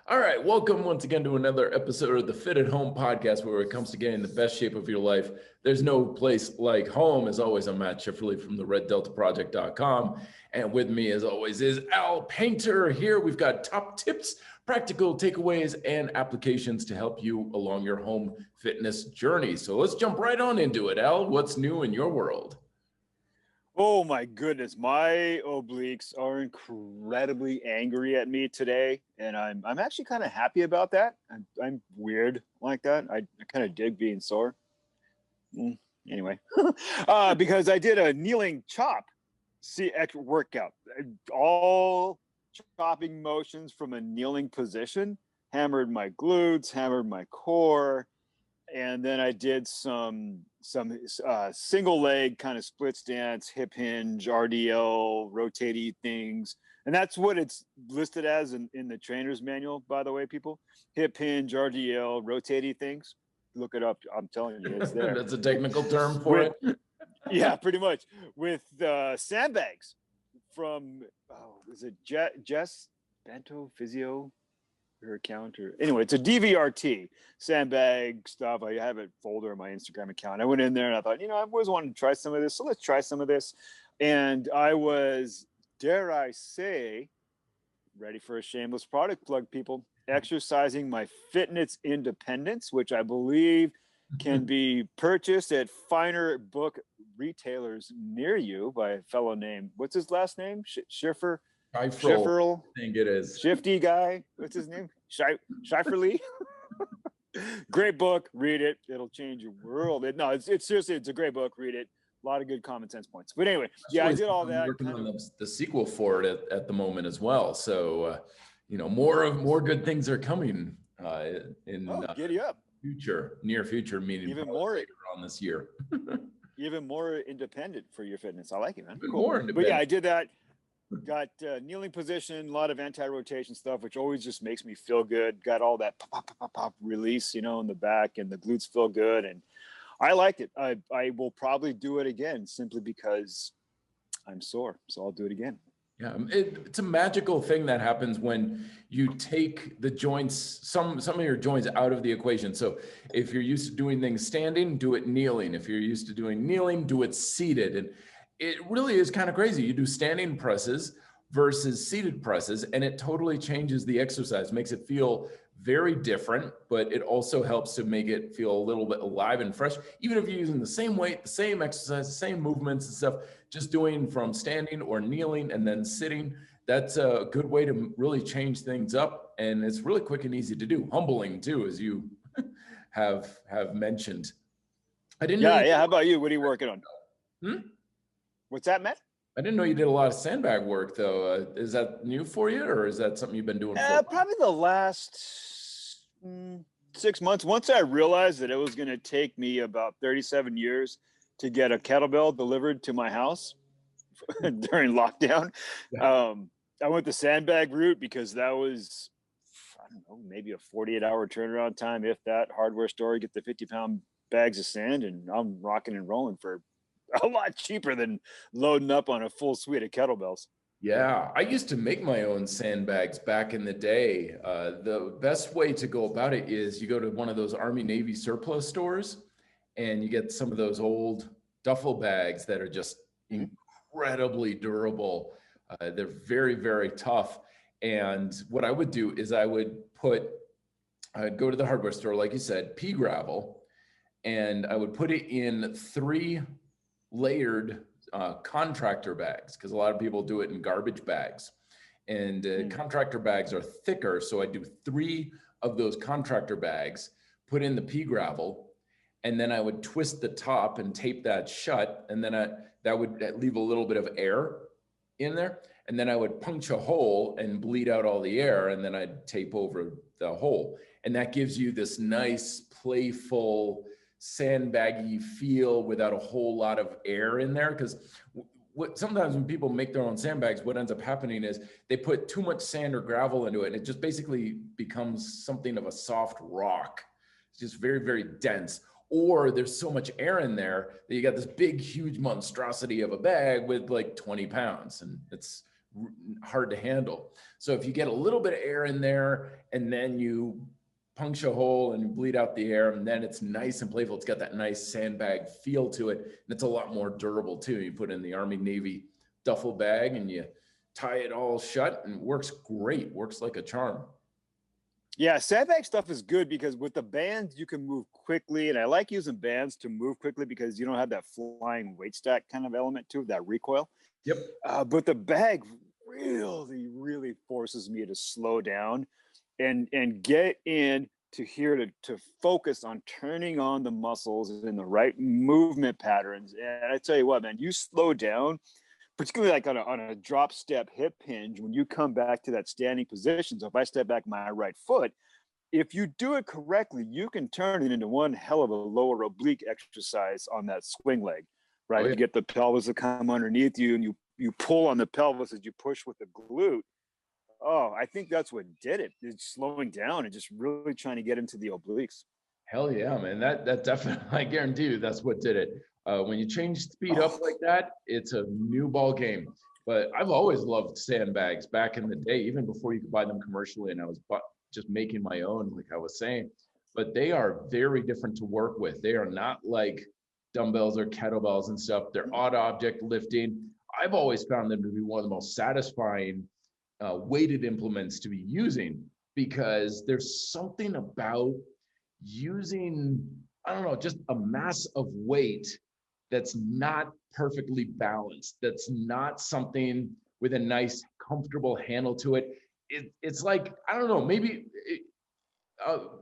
All right, welcome once again to another episode of the Fit at Home podcast, where it comes to getting the best shape of your life. There's no place like home. As always, I'm Matt Schifferly from the RedDeltaProject.com. And with me, as always, is Al Painter. Here we've got top tips, practical takeaways, and applications to help you along your home fitness journey. So let's jump right on into it. Al, what's new in your world? Oh my goodness, my obliques are incredibly angry at me today, and I'm actually kind of happy about that. I'm weird like that. I kind of dig being sore. Anyway, because I did a kneeling chop workout, all chopping motions from a kneeling position, hammered my glutes, hammered my core. And then I did some single leg kind of split stance, hip hinge, RDL, rotating things. And that's what it's listed as in the trainer's manual, by the way, people. Hip hinge, RDL, rotating things. Look it up. I'm telling you, it's there. That's a technical term for it. Yeah, pretty much. With sandbags from, is it Jess Bento Physio? Her account, or anyway, it's a DVRT sandbag stuff. I have a folder on my Instagram account. I went in there and I thought, I've always wanted to try some of this, so let's try some of this. And I was, dare I say, ready for a shameless product plug, people, exercising my fitness independence, which I believe can be purchased at finer book retailers near you by a fellow named, what's his last name? Schifferl. I think it is. Shifty guy. What's his name? Schifferly. Great book. Read it. It'll change your world. It's seriously, it's a great book. Read it. A lot of good common sense points. But anyway, I did all that. Working on the sequel for it at the moment as well. So, more good things are coming giddy up. Near future, meaning even more later on this year. Even more independent for your fitness. I like it, man. Cool. More independent. But yeah, I did that. Got kneeling position, a lot of anti-rotation stuff, which always just makes me feel good. Got all that pop release, in the back, and the glutes feel good. And I liked it. I will probably do it again simply because I'm sore. So I'll do it again. Yeah, it's a magical thing that happens when you take the joints, some of your joints out of the equation. So if you're used to doing things standing, do it kneeling. If you're used to doing kneeling, do it seated. And it really is kind of crazy. You do standing presses versus seated presses, and it totally changes the exercise, makes it feel very different, but it also helps to make it feel a little bit alive and fresh. Even if you're using the same weight, the same exercise, the same movements and stuff, just doing from standing or kneeling and then sitting, that's a good way to really change things up. And it's really quick and easy to do. Humbling too, as you have mentioned. I didn't know. Yeah. How about you? What are you working on? What's that, Matt? I didn't know you did a lot of sandbag work, though. Is that new for you, or is that something you've been doing for a while? Probably the last 6 months. Once I realized that it was going to take me about 37 years to get a kettlebell delivered to my house during lockdown, I went the sandbag route because that was, I don't know, maybe a 48-hour turnaround time, if that. Hardware store, get the 50-pound bags of sand, and I'm rocking and rolling for a lot cheaper than loading up on a full suite of kettlebells. Yeah, I used to make my own sandbags back in the day. The best way to go about it is you go to one of those Army Navy surplus stores and you get some of those old duffel bags that are just incredibly durable. They're very, very tough. And what I would do is I'd go to the hardware store, like you said, pea gravel, and I would put it in 3 layered contractor bags, because a lot of people do it in garbage bags, and contractor bags are thicker. So I do 3 of those contractor bags, put in the pea gravel, and then I would twist the top and tape that shut. And then that would leave a little bit of air in there. And then I would punch a hole and bleed out all the air. And then I'd tape over the hole. And that gives you this nice, playful, sandbaggy feel without a whole lot of air in there. Because sometimes when people make their own sandbags, what ends up happening is they put too much sand or gravel into it, and it just basically becomes something of a soft rock. It's just very, very dense. Or there's so much air in there that you got this big, huge monstrosity of a bag with like 20 pounds, and it's hard to handle. So if you get a little bit of air in there and then you puncture a hole and bleed out the air, and then it's nice and playful. It's got that nice sandbag feel to it, and it's a lot more durable too. You put it in the Army Navy duffel bag and you tie it all shut, and it works great. Works like a charm. Yeah, sandbag stuff is good because with the bands you can move quickly, and I like using bands to move quickly because you don't have that flying weight stack kind of element to it, that recoil. Yep. But the bag really forces me to slow down and get in to here to focus on turning on the muscles in the right movement patterns. And I tell you what, man, you slow down, particularly like on a drop step hip hinge, when you come back to that standing position. So if I step back my right foot, if you do it correctly, you can turn it into one hell of a lower oblique exercise on that swing leg, right? Oh, yeah. You get the pelvis to come underneath you and you pull on the pelvis as you push with the glute. Oh, I think that's what did it. It's slowing down and just really trying to get into the obliques. Hell yeah, man. That definitely, I guarantee you, that's what did it. When you change speed up like that, it's a new ball game. But I've always loved sandbags back in the day, even before you could buy them commercially, and I was just making my own, like I was saying. But they are very different to work with. They are not like dumbbells or kettlebells and stuff. They're odd object lifting. I've always found them to be one of the most satisfying weighted implements to be using, because there's something about using, I don't know, just a mass of weight that's not perfectly balanced, that's not something with a nice, comfortable handle to it. It's like, I don't know, maybe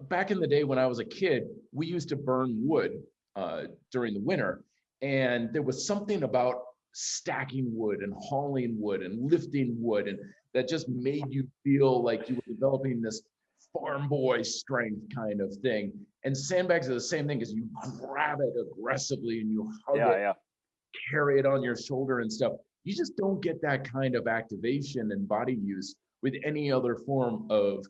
back in the day when I was a kid, we used to burn wood during the winter. And there was something about stacking wood and hauling wood and lifting wood, and that just made you feel like you were developing this farm boy strength kind of thing. And sandbags are the same thing, because you grab it aggressively and you hug it, carry it on your shoulder and stuff. You just don't get that kind of activation and body use with any other form of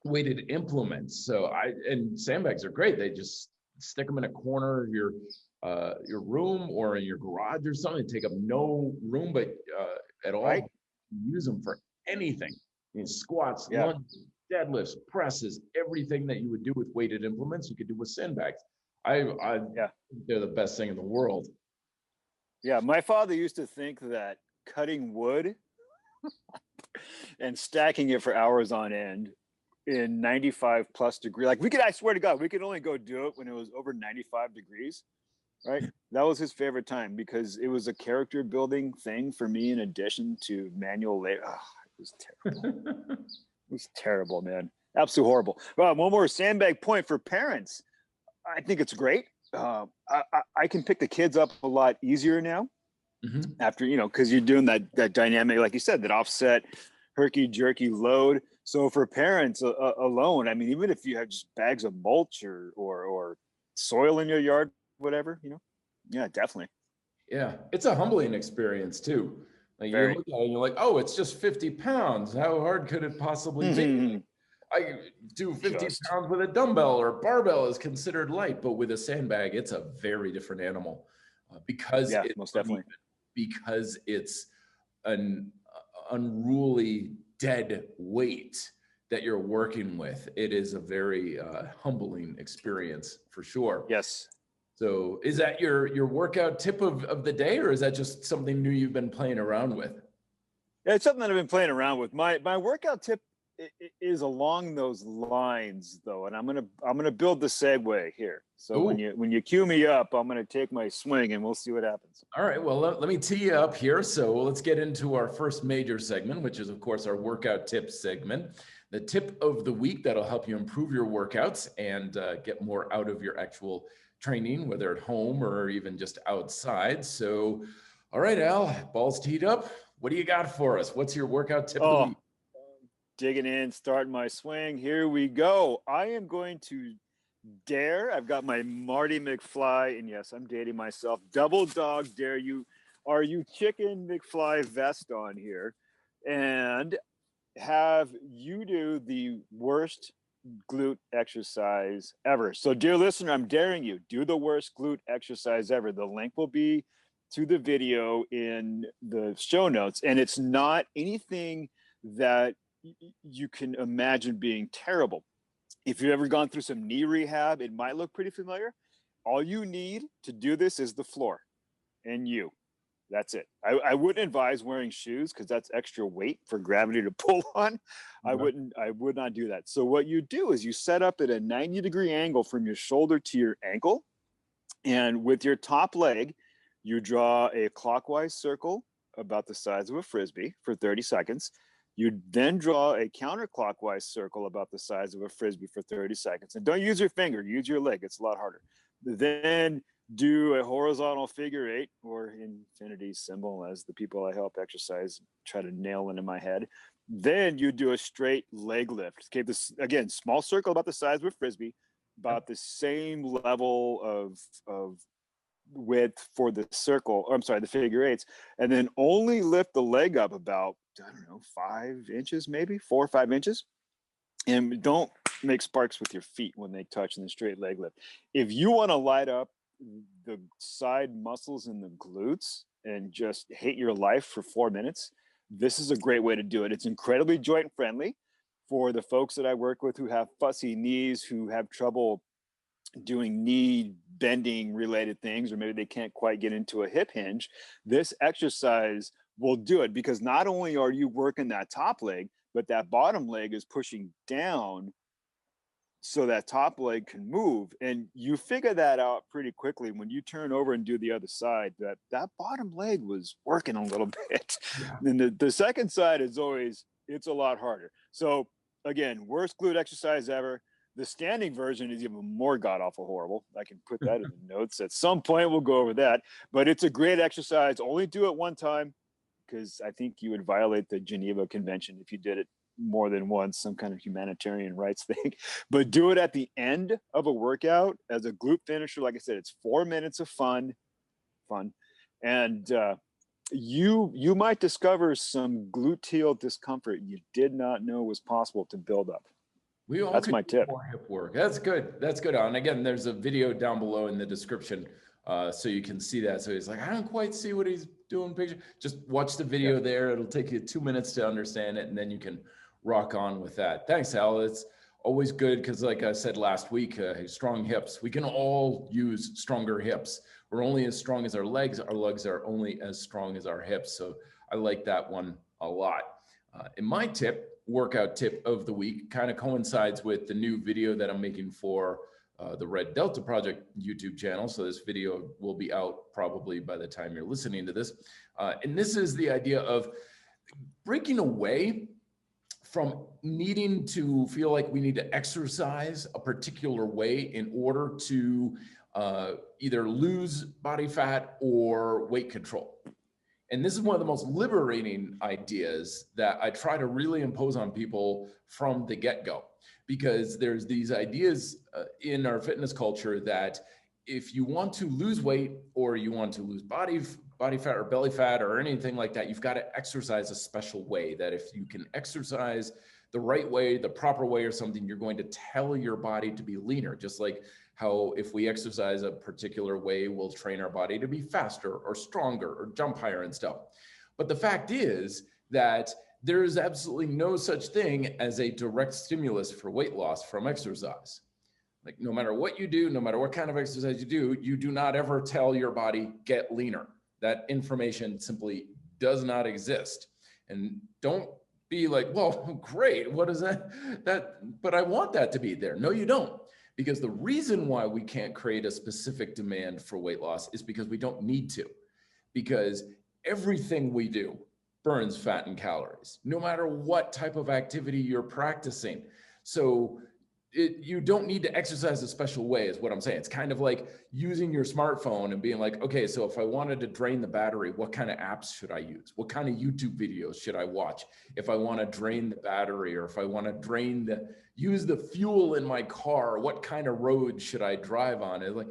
weighted implements. And sandbags are great. They just stick them in a corner of your room or in your garage or something. Take up no room, but at all. Right. Use them for anything. Squats, lunges, deadlifts, presses, everything that you would do with weighted implements, you could do with sandbags. I they're the best thing in the world. Yeah, my father used to think that cutting wood and stacking it for hours on end in 95 plus degree, like I swear to God, we could only go do it when it was over 95 degrees, right? That was his favorite time, because it was a character building thing for me in addition to manual labor. Oh, it was terrible. It was terrible, man. Absolutely horrible. One more sandbag point for parents. I think it's great. I can pick the kids up a lot easier now after, because you're doing that dynamic, like you said, that offset herky jerky load. So for parents alone, I mean, even if you have just bags of mulch or soil in your yard, whatever, yeah, definitely. Yeah, it's a humbling experience too. Like you look at it and you're like, oh, it's just 50 pounds. How hard could it possibly be? I do 50 pounds with a dumbbell, or barbell is considered light, but with a sandbag, it's a very different animal because it's most definitely, because it's an unruly dead weight that you're working with. It is a very humbling experience for sure. Yes. So is that your workout tip of the day, or is that just something new you've been playing around with? Yeah, it's something that I've been playing around with. My workout tip is along those lines, though, and I'm gonna build the segue here. So when you cue me up, I'm gonna take my swing and we'll see what happens. All right. Well, let me tee you up here. So let's get into our first major segment, which is, of course, our workout tips segment. The tip of the week that'll help you improve your workouts and get more out of your actual training, whether at home or even just outside. So, all right, Al, balls teed up. What do you got for us? What's your workout tip of the week? Digging in, starting my swing. Here we go. I am going to dare. I've got my Marty McFly, and yes, I'm dating myself. Double dog dare you. Are you chicken McFly vest on here? And have you do the worst glute exercise ever. So dear listener, I'm daring you, do the worst glute exercise ever. The link will be to the video in the show notes, and it's not anything that you can imagine being terrible. If you've ever gone through some knee rehab, it might look pretty familiar. All you need to do this is the floor and you. That's it. I wouldn't advise wearing shoes because that's extra weight for gravity to pull on. I would not do that. So what you do is you set up at a 90-degree angle from your shoulder to your ankle. And with your top leg, you draw a clockwise circle about the size of a Frisbee for 30 seconds. You then draw a counterclockwise circle about the size of a Frisbee for 30 seconds. And don't use your finger, use your leg. It's a lot harder. Then do a horizontal figure 8 or infinity symbol, as the people I help exercise try to nail into my head. Then you do a straight leg lift. Okay, this again, small circle about the size of a Frisbee, about the same level of width for the circle, or I'm sorry, the figure 8s, and then only lift the leg up about, I don't know, 5 inches, maybe 4 or 5 inches. And don't make sparks with your feet when they touch in the straight leg lift. If you want to light up the side muscles in the glutes and just hate your life for 4 minutes, this is a great way to do it. It's incredibly joint friendly for the folks that I work with who have fussy knees, who have trouble doing knee bending related things, or maybe they can't quite get into a hip hinge. This exercise will do it, because not only are you working that top leg, but that bottom leg is pushing down so that top leg can move. And you figure that out pretty quickly when you turn over and do the other side, that bottom leg was working a little bit. Yeah. And the second side is always, it's a lot harder. So again, worst glute exercise ever. The standing version is even more god-awful horrible. I can put that in the notes. At some point, we'll go over that. But it's a great exercise. Only do it one time, because I think you would violate the Geneva Convention if you did it more than once, some kind of humanitarian rights thing. But do it at the end of a workout as a glute finisher. Like I said, it's 4 minutes of fun. And you might discover some gluteal discomfort you did not know was possible to build up. That's my tip. More hip work. That's good. That's good. And again, there's a video down below in the description, so you can see that. So he's like, I don't quite see what he's doing. Picture. Just watch the video there. It'll take you 2 minutes to understand it, and then you can rock on with that. Thanks, Al. It's always good because, like I said last week, strong hips. We can all use stronger hips. We're only as strong as our legs. Our legs are only as strong as our hips. So I like that one a lot. In my workout tip of the week, kind of coincides with the new video that I'm making for the Red Delta Project YouTube channel. So this video will be out probably by the time you're listening to this. And this is the idea of breaking away from needing to feel like we need to exercise a particular way in order to either lose body fat or weight control. And this is one of the most liberating ideas that I try to really impose on people from the get-go, because there's these ideas in our fitness culture that if you want to lose weight or you want to lose body fat or belly fat or anything like that, you've got to exercise a special way, that if you can exercise the right way, the proper way or something, you're going to tell your body to be leaner. Just like how if we exercise a particular way, we'll train our body to be faster or stronger or jump higher and stuff. But the fact is that there is absolutely no such thing as a direct stimulus for weight loss from exercise. Like no matter what you do, no matter what kind of exercise you do not ever tell your body, get leaner. That information simply does not exist. And don't be like, well, great, what is that? But I want that to be there. No, you don't. Because the reason why we can't create a specific demand for weight loss is because we don't need to. Because everything we do burns fat and calories, no matter what type of activity you're practicing. So you don't need to exercise a special way is what I'm saying. It's kind of like using your smartphone and being like, okay, so if I wanted to drain the battery, what kind of apps should I use? What kind of YouTube videos should I watch? If I want to drain the battery, or if I want to use the fuel in my car, what kind of road should I drive on? It's like,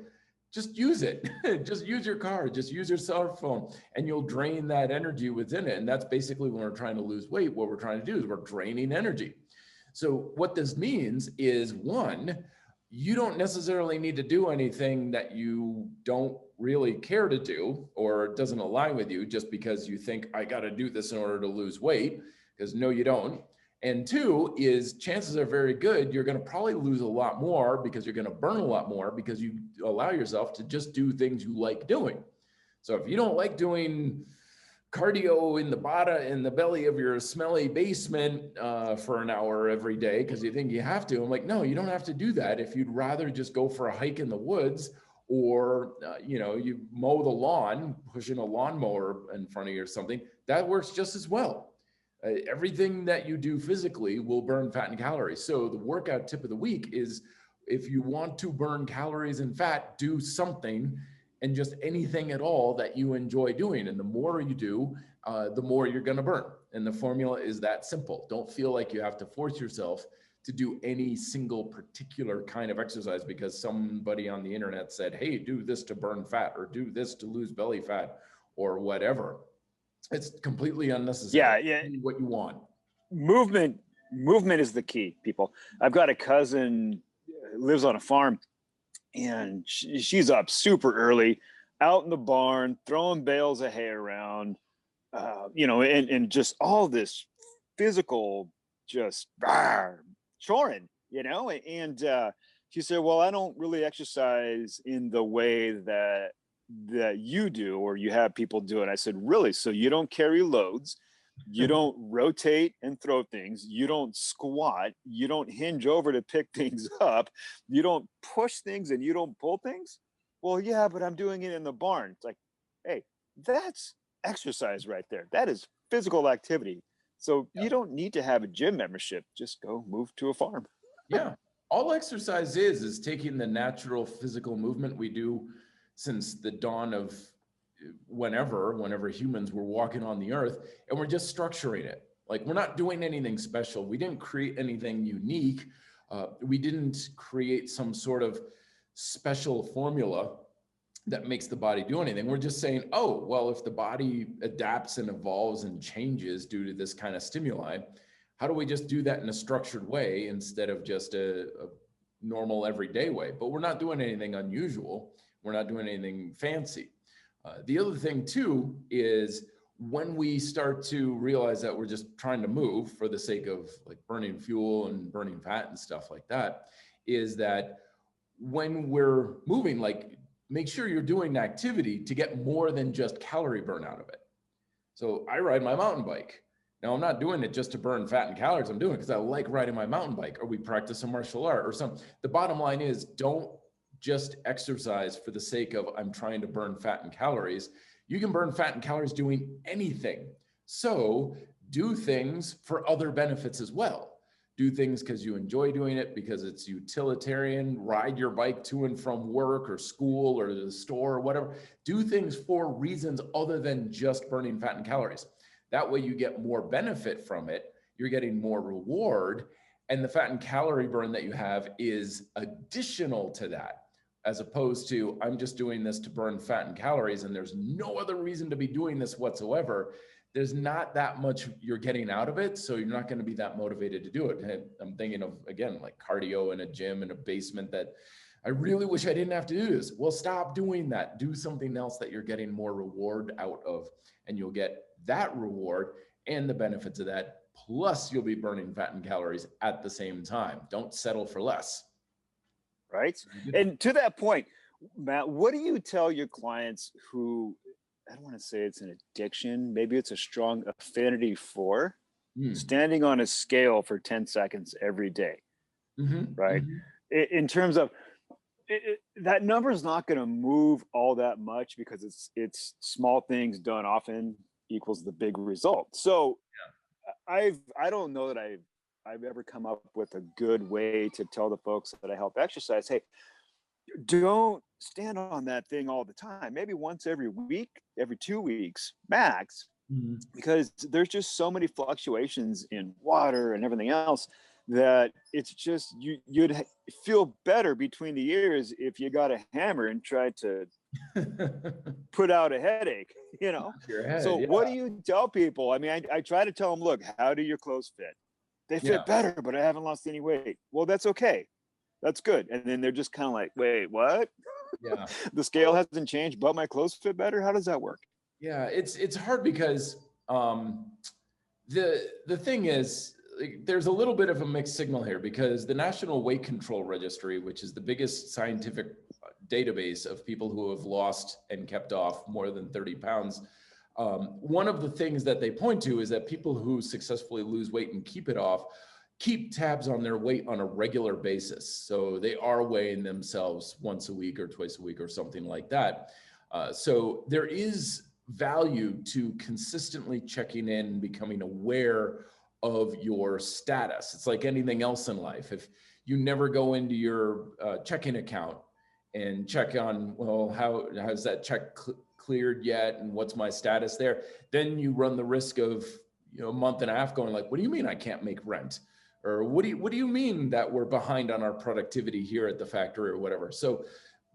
just use it. Just use your car, just use your cell phone, and you'll drain that energy within it. And that's basically when we're trying to lose weight, what we're trying to do is we're draining energy. So what this means is, one, you don't necessarily need to do anything that you don't really care to do or doesn't align with you just because you think I got to do this in order to lose weight, because no, you don't. And two is chances are very good you're going to probably lose a lot more because you're going to burn a lot more because you allow yourself to just do things you like doing. So if you don't like doing cardio in the belly of your smelly basement for an hour every day because you think you have to, I'm like, no, you don't have to do that. If you'd rather just go for a hike in the woods, or you mow the lawn, pushing a lawnmower in front of you or something, that works just as well. Everything that you do physically will burn fat and calories. So the workout tip of the week is, if you want to burn calories and fat, do something, and just anything at all that you enjoy doing. And the more you do, the more you're going to burn. And the formula is that simple. Don't feel like you have to force yourself to do any single particular kind of exercise because somebody on the internet said, hey, do this to burn fat, or do this to lose belly fat, or whatever. It's completely unnecessary. Yeah. Do what you want. Movement is the key, people. I've got a cousin who lives on a farm, and she's up super early, out in the barn, throwing bales of hay around, and just all this physical, just choring, and she said, well, I don't really exercise in the way that you do, or you have people do it. I said, really? So you don't carry loads, you don't rotate and throw things, you don't squat, you don't hinge over to pick things up, you don't push things, and you don't pull things? Well, yeah, but I'm doing it in the barn. It's like, hey, that's exercise right there. That is physical activity. So you don't need to have a gym membership. Just go move to a farm. Yeah. All exercise is taking the natural physical movement we do since the dawn of whenever humans were walking on the earth, and we're just structuring it. Like, we're not doing anything special. We didn't create anything unique. We didn't create some sort of special formula that makes the body do anything. We're just saying, oh, well, if the body adapts and evolves and changes due to this kind of stimuli, how do we just do that in a structured way instead of just a normal everyday way? But we're not doing anything unusual. We're not doing anything fancy. The other thing too is, when we start to realize that we're just trying to move for the sake of like burning fuel and burning fat and stuff like that, is that when we're moving, like, make sure you're doing activity to get more than just calorie burn out of it. So I ride my mountain bike. Now, I'm not doing it just to burn fat and calories. I'm doing it because I like riding my mountain bike, or we practice a martial art or something. The bottom line is, don't just exercise for the sake of I'm trying to burn fat and calories. You can burn fat and calories doing anything. So do things for other benefits as well. Do things because you enjoy doing it, because it's utilitarian. Ride your bike to and from work or school or the store or whatever. Do things for reasons other than just burning fat and calories. That way you get more benefit from it. You're getting more reward. And the fat and calorie burn that you have is additional to that, as opposed to I'm just doing this to burn fat and calories and there's no other reason to be doing this whatsoever. There's not that much you're getting out of it, so you're not going to be that motivated to do it. And I'm thinking of, again, like cardio in a gym in a basement, that I really wish I didn't have to do this. Well, stop doing that. Do something else that you're getting more reward out of, and you'll get that reward and the benefits of that. Plus, you'll be burning fat and calories at the same time. Don't settle for less. Right. And to that point, Matt, what do you tell your clients who, I don't want to say it's an addiction, maybe it's a strong affinity for standing on a scale for 10 seconds every day, right? In terms of, that number is not going to move all that much, because it's small things done often equals the big result. So I don't know that I've ever come up with a good way to tell the folks that I help exercise, hey, don't stand on that thing all the time. Maybe once every week, every 2 weeks max, because there's just so many fluctuations in water and everything else that it's just, you'd feel better between the ears if you got a hammer and tried to put out a headache, So what do you tell people? I mean, I try to tell them, look, how do your clothes fit? They fit better, but I haven't lost any weight. Well, that's okay. That's good. And then they're just kind of like, wait, what? Yeah. The scale hasn't changed, but my clothes fit better. How does that work? Yeah, it's hard because the thing is, like, there's a little bit of a mixed signal here because the National Weight Control Registry, which is the biggest scientific database of people who have lost and kept off more than 30 pounds, one of the things that they point to is that people who successfully lose weight and keep it off keep tabs on their weight on a regular basis. So they are weighing themselves once a week or twice a week or something like that. So there is value to consistently checking in and becoming aware of your status. It's like anything else in life. If you never go into your checking account and check on, well, how has that check cleared yet? And what's my status there? Then you run the risk of, a month and a half going like, what do you mean I can't make rent? Or what do you mean that we're behind on our productivity here at the factory or whatever? So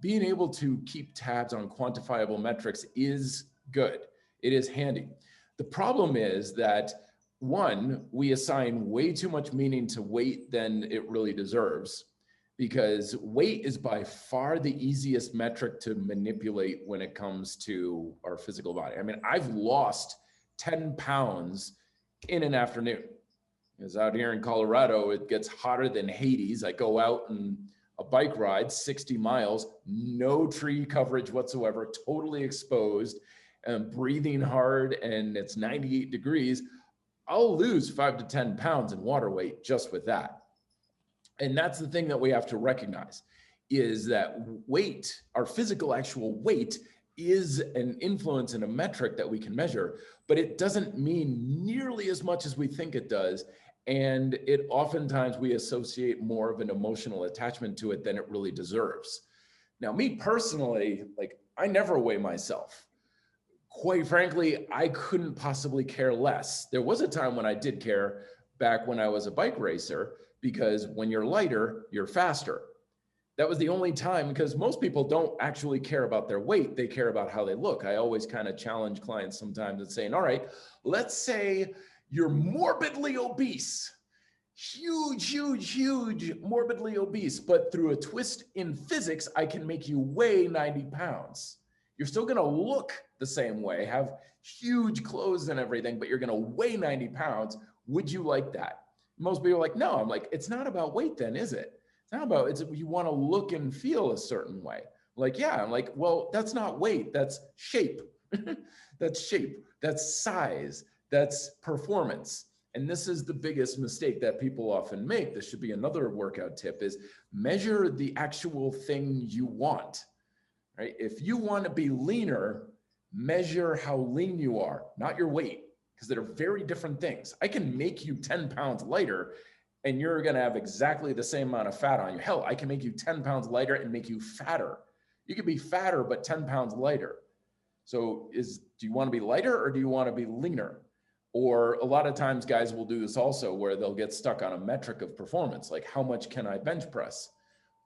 being able to keep tabs on quantifiable metrics is good. It is handy. The problem is that, one, we assign way too much meaning to weight than it really deserves, because weight is by far the easiest metric to manipulate when it comes to our physical body. I mean, I've lost 10 pounds in an afternoon. Because out here in Colorado, it gets hotter than Hades. I go out and a bike ride, 60 miles, no tree coverage whatsoever, totally exposed, and breathing hard, and it's 98 degrees. I'll lose 5 to 10 pounds in water weight just with that. And that's the thing that we have to recognize, is that weight, our physical actual weight, is an influence and a metric that we can measure, but it doesn't mean nearly as much as we think it does. And it oftentimes we associate more of an emotional attachment to it than it really deserves. Now, me personally, like, I never weigh myself. Quite frankly, I couldn't possibly care less. There was a time when I did care, back when I was a bike racer, because when you're lighter, you're faster. That was the only time, because most people don't actually care about their weight. They care about how they look. I always kind of challenge clients sometimes and saying, all right, let's say you're morbidly obese, huge, morbidly obese, but through a twist in physics, I can make you weigh 90 pounds. You're still going to look the same way, have huge clothes and everything, but you're going to weigh 90 pounds. Would you like that? Most people are like, no. I'm like, it's not about weight then, is it? It's not about, it's, you want to look and feel a certain way. Like, yeah. I'm like, well, that's not weight. That's shape. That's shape. That's size. That's performance. And this is the biggest mistake that people often make. This should be another workout tip, is measure the actual thing you want, right? If you want to be leaner, measure how lean you are, not your weight, because they're very different things. I can make you 10 pounds lighter and you're going to have exactly the same amount of fat on you. Hell, I can make you 10 pounds lighter and make you fatter. You could be fatter, but 10 pounds lighter. So do you want to be lighter or do you want to be leaner? Or a lot of times guys will do this also, where they'll get stuck on a metric of performance, like how much can I bench press?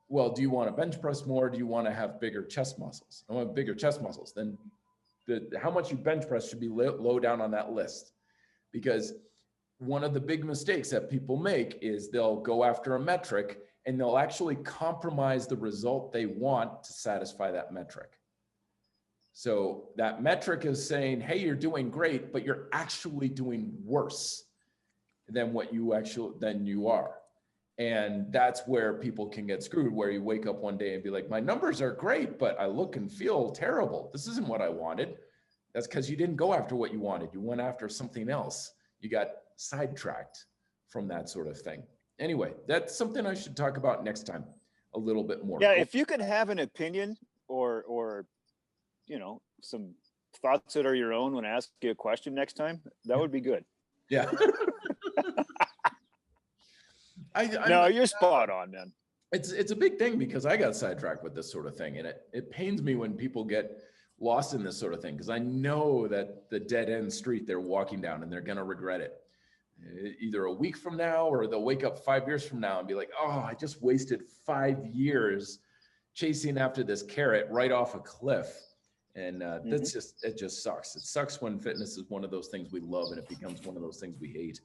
Well, do you want to bench press more? Or do you want to have bigger chest muscles? I want bigger chest muscles. Then how much you bench press should be low down on that list. Because one of the big mistakes that people make is they'll go after a metric and they'll actually compromise the result they want to satisfy that metric. So that metric is saying, hey, you're doing great, but you're actually doing worse than you are. And that's where people can get screwed, where you wake up one day and be like, my numbers are great, but I look and feel terrible. This isn't what I wanted. That's because you didn't go after what you wanted. You went after something else. You got sidetracked from that sort of thing. Anyway, that's something I should talk about next time a little bit more. Yeah, if you could have an opinion or some thoughts that are your own when I ask you a question next time, that would be good. Yeah. No, you're spot on, man. It's a big thing, because I got sidetracked with this sort of thing, and it pains me when people get lost in this sort of thing, because I know that the dead end street they're walking down, and they're going to regret it either a week from now, or they'll wake up 5 years from now and be like, oh, I just wasted 5 years chasing after this carrot right off a cliff. And it just sucks. It sucks when fitness is one of those things we love and it becomes one of those things we hate.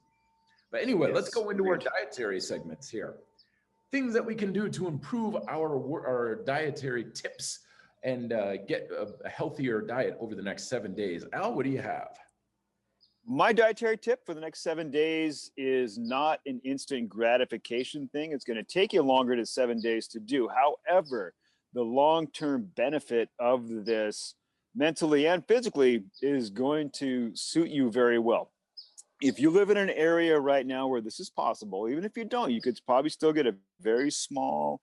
But anyway, let's go into our dietary segments here. things that we can do to improve our dietary tips and get a healthier diet over the next 7 days. Al, what do you have? My dietary tip for the next 7 days is not an instant gratification thing. It's going to take you longer than 7 days to do. However, the long-term benefit of this mentally and physically is going to suit you very well. If you live in an area right now where this is possible, even if you don't, you could probably still get a very small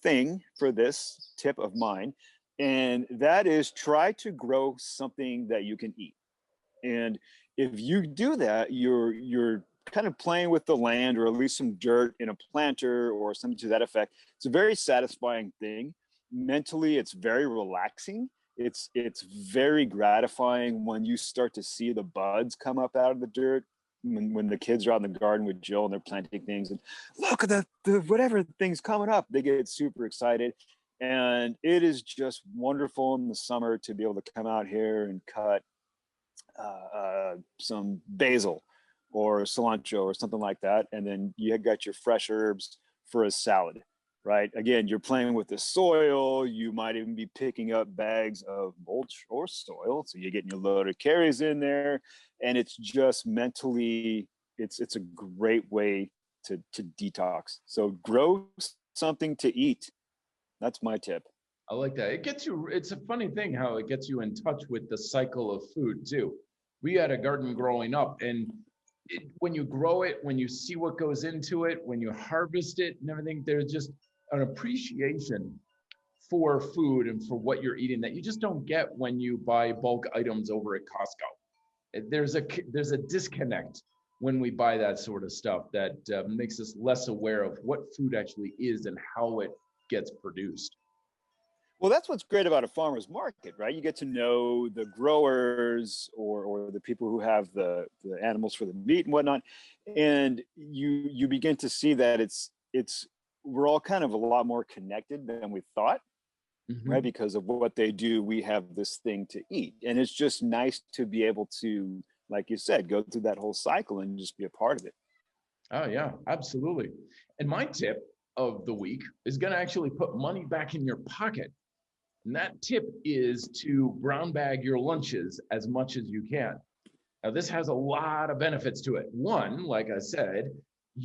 thing for this tip of mine. And that is try to grow something that you can eat. And if you do that, you're kind of playing with the land, or at least some dirt in a planter or something to that effect. It's a very satisfying thing. Mentally, it's very relaxing. It's very gratifying when you start to see the buds come up out of the dirt. When the kids are out in the garden with Jill and they're planting things, and look at the whatever thing's coming up, they get super excited. And it is just wonderful in the summer to be able to come out here and cut some basil or cilantro or something like that, and then you got your fresh herbs for a salad, right? Again, you're playing with the soil. You might even be picking up bags of mulch or soil, so you're getting your load of carries in there, and it's just mentally, it's a great way to detox. So grow something to eat. That's my tip. I like that. It gets you, it's a funny thing how it gets you in touch with the cycle of food too. We had a garden growing up, and when you grow it, when you see what goes into it, when you harvest it and everything, there's just an appreciation for food and for what you're eating that you just don't get when you buy bulk items over at Costco. There's a disconnect when we buy that sort of stuff that makes us less aware of what food actually is and how it gets produced. Well, that's what's great about a farmer's market, right? You get to know the growers, or the people who have the animals for the meat and whatnot. And you begin to see that we're all kind of a lot more connected than we thought, right? Mm-hmm. Because of what they do, we have this thing to eat. And it's just nice to be able to, like you said, go through that whole cycle and just be a part of it. Oh, yeah, absolutely. And my tip of the week is going to actually put money back in your pocket. And that tip is to brown bag your lunches as much as you can. Now, this has a lot of benefits to it. One, like I said,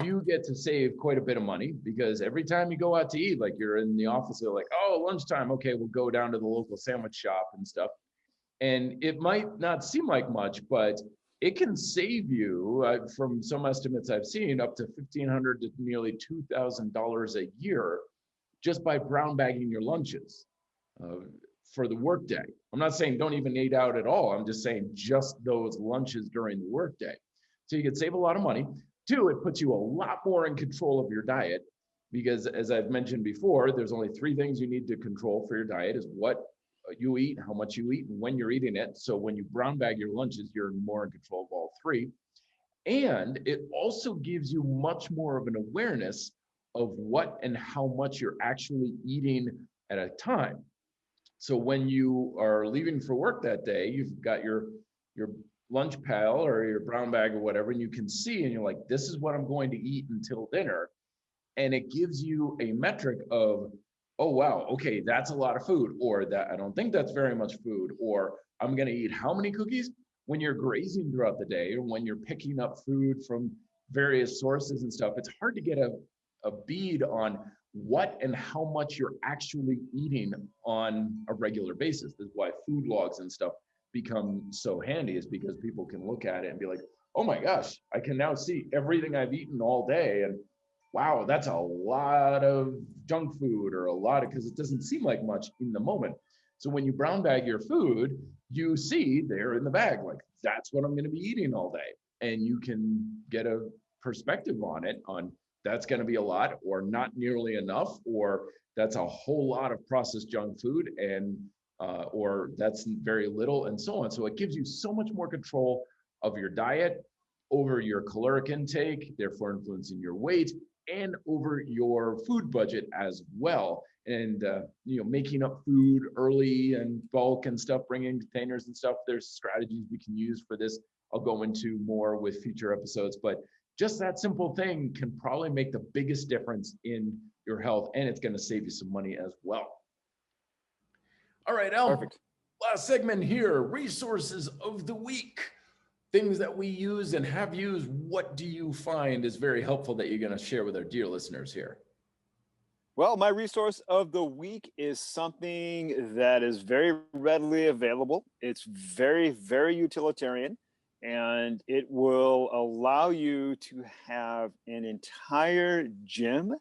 you get to save quite a bit of money because every time you go out to eat, like you're in the office, they're like, oh, lunchtime, okay, we'll go down to the local sandwich shop and stuff. And it might not seem like much, but it can save you, from some estimates I've seen, up to $1,500 to nearly $2,000 a year just by brown bagging your lunches uh, for the workday. I'm not saying don't even eat out at all. I'm just saying just those lunches during the workday. So you can save a lot of money. Two, it puts you a lot more in control of your diet because, as I've mentioned before, there's only three things you need to control for your diet: is what you eat, how much you eat, and when you're eating it. So when you brown bag your lunches, you're more in control of all three. And it also gives you much more of an awareness of what and how much you're actually eating at a time. So when you are leaving for work that day, you've got your lunch pail or your brown bag or whatever, and you can see, and you're like, this is what I'm going to eat until dinner. And it gives you a metric of, oh wow, okay, that's a lot of food, or that I don't think that's very much food, or I'm going to eat how many cookies. When you're grazing throughout the day, or when you're picking up food from various sources and stuff, it's hard to get a bead on what and how much you're actually eating on a regular basis. That's why food logs and stuff become so handy, is because people can look at it and be like, oh my gosh, I can now see everything I've eaten all day. And wow, that's a lot of junk food, or a lot of, because it doesn't seem like much in the moment. So when you brown bag your food, you see there in the bag, like, that's what I'm going to be eating all day. And you can get a perspective on it, on that's going to be a lot or not nearly enough, or that's a whole lot of processed junk food, and or that's very little, and so on. So it gives you so much more control of your diet, over your caloric intake, therefore influencing your weight, and over your food budget as well. And making up food early and bulk and stuff, bringing containers and stuff. There's strategies we can use for this. I'll go into more with future episodes, but Just that simple thing can probably make the biggest difference in your health, and it's going to save you some money as well. All right, Elm, Perfect. last segment here, resources of the week. Things that we use and have used. What do you find is very helpful that you're going to share with our dear listeners here? Well, my resource of the week is something that is very readily available. It's very, very utilitarian, and it will allow you to have an entire gym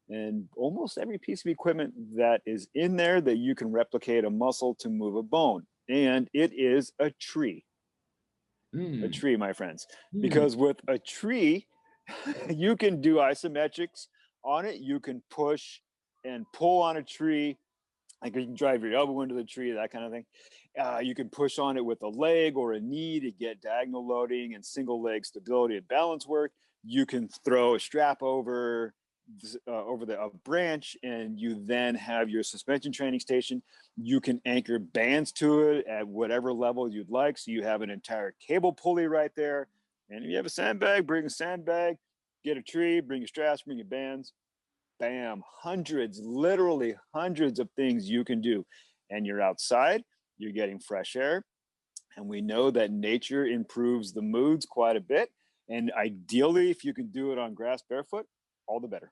and almost every piece of equipment that is in there that you can replicate a muscle to move a bone. And it is a tree. A tree, my friends. Because with a tree, you can do isometrics on it. You can push and pull on a tree. Like you can drive your elbow into the tree, that kind of thing. You can push on it with a leg or a knee to get diagonal loading and single leg stability and balance work. You can throw a strap over a branch, and you then have your suspension training station. You can anchor bands to it at whatever level you'd like. So you have an entire cable pulley right there. And if you have a sandbag, bring a sandbag, get a tree, bring your straps, bring your bands. Bam, hundreds, literally hundreds of things you can do. And you're outside, you're getting fresh air. And we know that nature improves the moods quite a bit. And ideally, if you can do it on grass barefoot, all the better.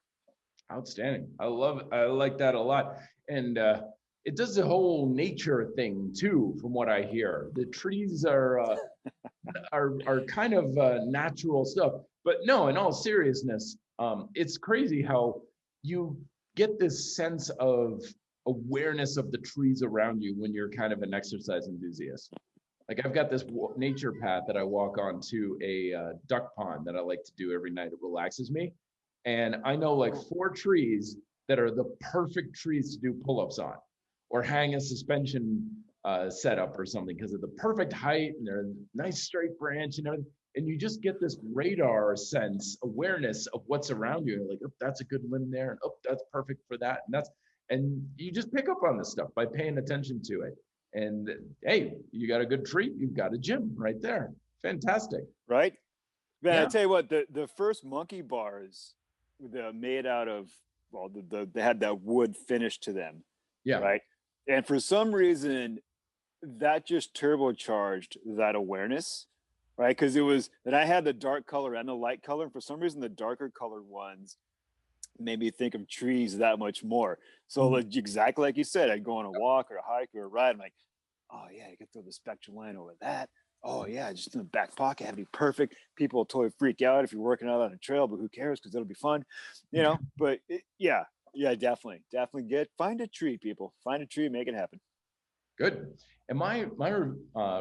Outstanding. I love it. I like that a lot. And it does the whole nature thing too, from what I hear. The trees are kind of natural stuff. But no, in all seriousness, it's crazy how you get this sense of awareness of the trees around you when you're kind of an exercise enthusiast. Like I've got this nature path that I walk on to a duck pond that I like to do every night. It relaxes me. And I know like 4 trees that are the perfect trees to do pull-ups on or hang a suspension setup or something because of the perfect height and they're a nice straight branch, you know, and you just get this radar sense, awareness of what's around you. Like, oh, that's a good limb there, and oh, that's perfect for that, and you just pick up on this stuff by paying attention to it. And hey, you got a good tree, you've got a gym right there. Fantastic, right? Man, yeah. I tell you what, the first monkey bars, made out of, well, they had that wood finish to them, Yeah. right? And for some reason, that just turbocharged that awareness, right? Because it was that I had the dark color and the light color, and for some reason, the darker colored ones made me think of trees that much more. So, like, exactly like you said, I'd go on a walk or a hike or a ride. I'm like, oh yeah, you can throw the spectrum line over that. Oh yeah, just in the back pocket, that'd be perfect. People will totally freak out if you're working out on a trail, but who cares? Because it'll be fun, you know. But yeah, definitely find a tree, people. Find a tree, make it happen. Good. And my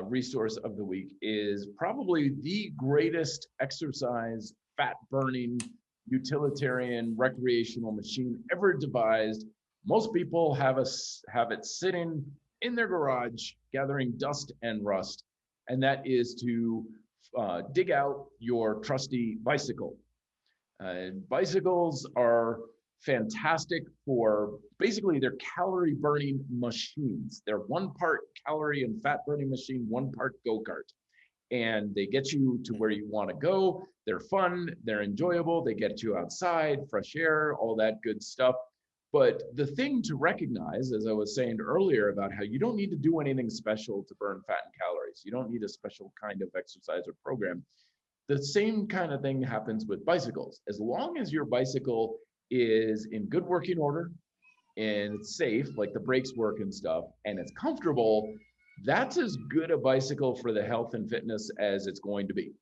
resource of the week is probably the greatest exercise, fat burning, utilitarian, recreational machine ever devised. Most people have it sitting in their garage, gathering dust and rust, and that is to dig out your trusty bicycle. Bicycles are fantastic for basically they're calorie burning machines. They're 1 part calorie and fat burning machine, 1 part go-kart. And they get you to where you want to go. They're fun, they're enjoyable, they get you outside, fresh air, all that good stuff. But the thing to recognize, as I was saying earlier, about how you don't need to do anything special to burn fat and calories. You don't need a special kind of exercise or program. The same kind of thing happens with bicycles. As long as your bicycle is in good working order and it's safe, like the brakes work and stuff, and it's comfortable, that's as good a bicycle for the health and fitness as it's going to be.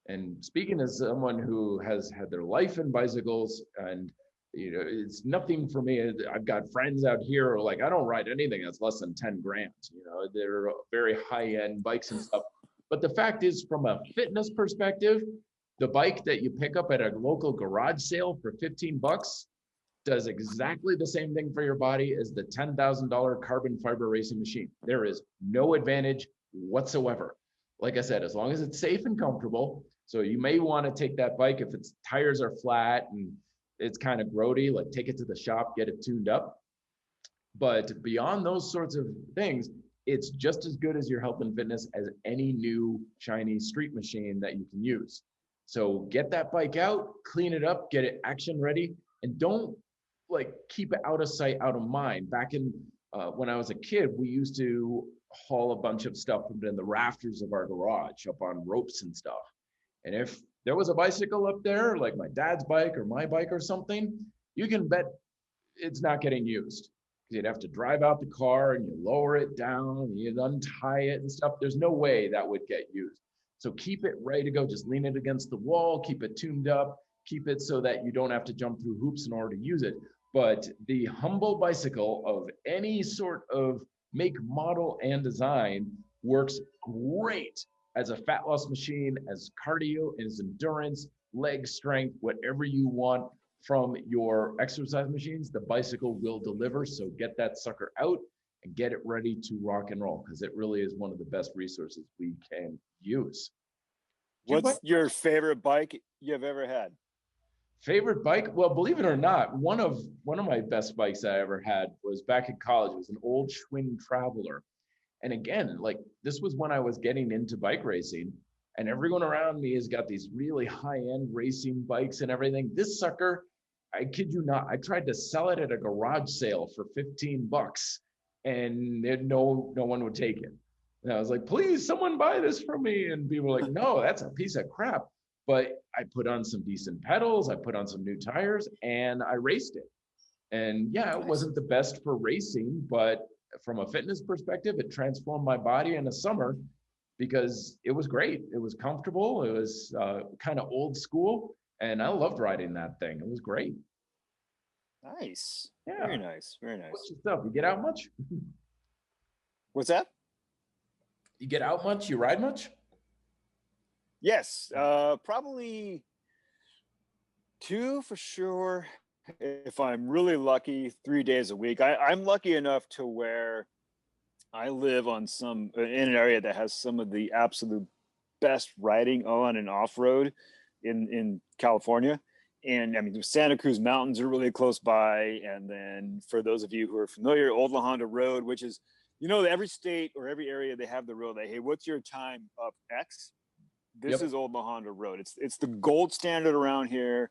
And speaking as someone who has had their life in bicycles, and you know, it's nothing for me. I've got friends out here who are like, I don't ride anything that's less than 10 grand. You know, they're very high-end bikes and stuff. But the fact is, from a fitness perspective, the bike that you pick up at a local garage sale for 15 bucks does exactly the same thing for your body as the $10,000 carbon fiber racing machine. There is no advantage whatsoever. Like I said, as long as it's safe and comfortable. So you may want to take that bike if its tires are flat and it's kind of grody, like take it to the shop, get it tuned up. But beyond those sorts of things, it's just as good as your health and fitness as any new shiny street machine that you can use. So get that bike out, clean it up, get it action ready, and don't like keep it out of sight, out of mind. Back in when I was a kid, we used to haul a bunch of stuff in the rafters of our garage up on ropes and stuff. And if there was a bicycle up there, like my dad's bike or my bike or something, you can bet it's not getting used. You'd have to drive out the car and you lower it down, and you'd untie it and stuff. There's no way that would get used. So keep it ready to go. Just lean it against the wall, keep it tuned up, keep it so that you don't have to jump through hoops in order to use it. But the humble bicycle of any sort of make, model, and design works great as a fat loss machine, as cardio, as endurance, leg strength, whatever you want from your exercise machines, the bicycle will deliver. So get that sucker out and get it ready to rock and roll, because it really is one of the best resources we can use. What's your favorite bike you've ever had? Favorite bike? Well, believe it or not, one of my best bikes I ever had was back in college. It was an old Schwinn Traveler. And again, like this was when I was getting into bike racing, and everyone around me has got these really high-end racing bikes and everything. This sucker, I kid you not, I tried to sell it at a garage sale for 15 bucks and no one would take it. And I was like, please, someone buy this from me. And people were like, no, that's a piece of crap. But I put on some decent pedals, I put on some new tires, and I raced it. And yeah, it wasn't the best for racing, but from a fitness perspective, it transformed my body in the summer because it was great. It was comfortable. It was kind of old school. And I loved riding that thing. It was great. Nice. Yeah. Very nice. Very nice. What's your stuff? You get out much? What's that? You get out much? You ride much? Yes. Probably 2 for sure. If I'm really lucky, 3 days a week. I'm lucky enough to where I live in an area that has some of the absolute best riding on and off road in California. And I mean, the Santa Cruz Mountains are really close by. And then for those of you who are familiar, Old La Honda Road, which is, every state or every area, they have the road that, hey, what's your time up X? This is Old La Honda Road. It's the gold standard around here.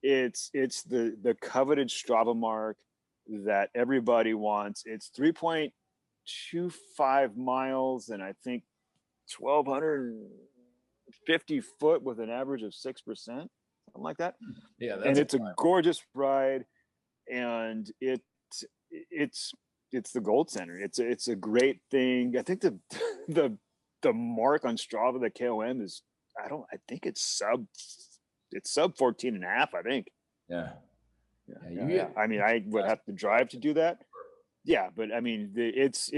It's the coveted Strava mark that everybody wants. It's 3.25 miles and I think 1,250 foot with an average of 6%, something like that. Yeah, and it's a gorgeous ride, and it's the gold standard. It's a great thing. I think the mark on Strava, the KOM is, I think it's sub 14 and a half, I think. Yeah. I mean, I would have to drive to do that. Yeah, but I mean, it's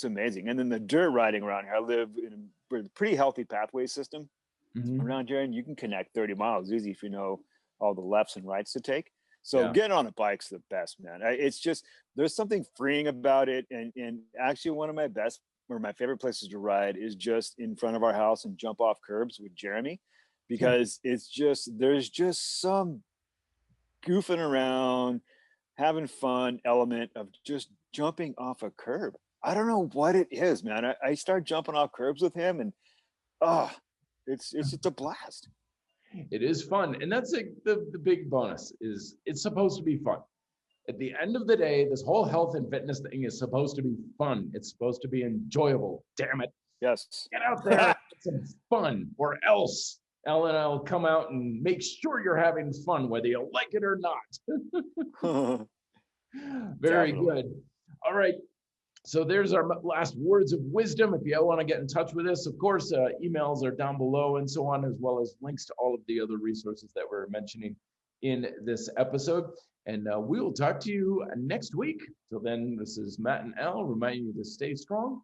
amazing. And then the dirt riding around here, I live in a pretty healthy pathway system around here, and you can connect 30 miles easy if you know all the lefts and rights to take. So getting on a bike's the best, man. It's just, there's something freeing about it. And actually one of my favorite places to ride is just in front of our house and jump off curbs with Jeremy, because there's just some goofing around, having fun element of just jumping off a curb. I don't know what it is, man. I start jumping off curbs with him, and it's just a blast. It is fun. And that's the big bonus is it's supposed to be fun. At the end of the day, this whole health and fitness thing is supposed to be fun. It's supposed to be enjoyable. Damn it. Yes. Get out there and have some fun, or else Ellen and I'll come out and make sure you're having fun, whether you like it or not. Very good. All right. So there's our last words of wisdom. If you want to get in touch with us, of course, emails are down below and so on, as well as links to all of the other resources that we're mentioning in this episode. And we will talk to you next week. Till then, this is Matt and Al reminding you to stay strong,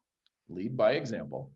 lead by example.